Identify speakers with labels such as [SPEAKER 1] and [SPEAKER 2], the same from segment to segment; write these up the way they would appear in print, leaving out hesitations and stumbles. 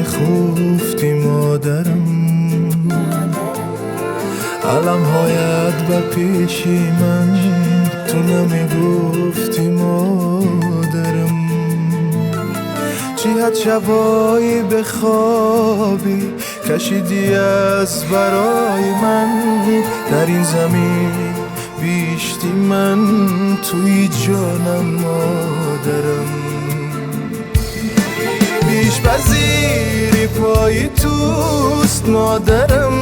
[SPEAKER 1] خوفتی مادرم علمهایت و پیشی من تو نمیگفتی مادرم چیت شبایی به خوابی کشیدی از برای من در این زمین بیشتی من توی جانم مادرم بیش پذیری پای توست مادرم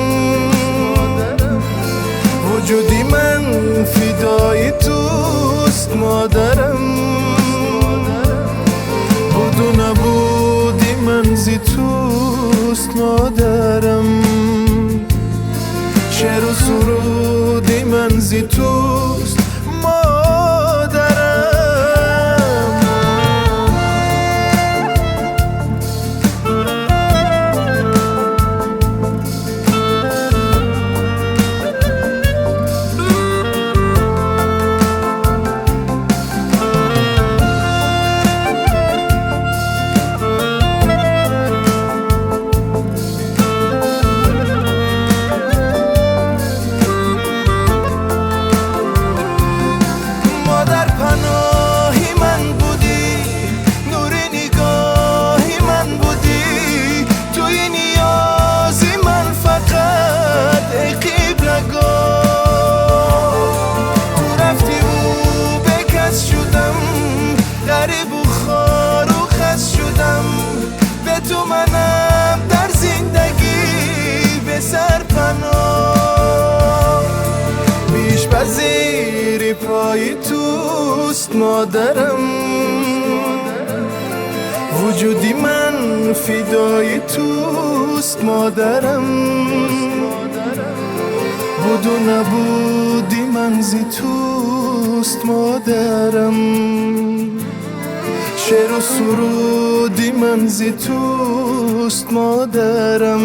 [SPEAKER 1] وجودی من فدای توست مادرم بود و نبودی من زی توست مادرم شعر و سرودی من زی توست تو منم در زندگی به سرپناه بیش پذیری پای توست مادرم وجودی من فدای توست مادرم بود و نبودی من زی توست مادرم شعر و سرودی من زی توست مادرم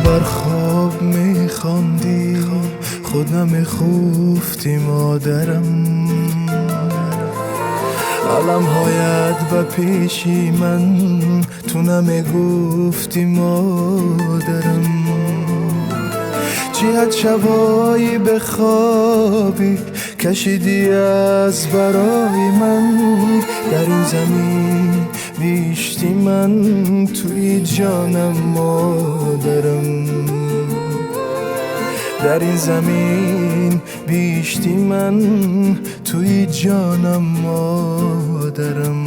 [SPEAKER 1] بر خواب میخواندی خود نمیخوفتی مادرم علمهایت و پیشی من تو نمیگفتی مادرم چیت شبایی به خوابی کشیدی از برای من در این زمین بیشتی من توی جانم مادرم در این زمین بیشتی من توی جانم مادرم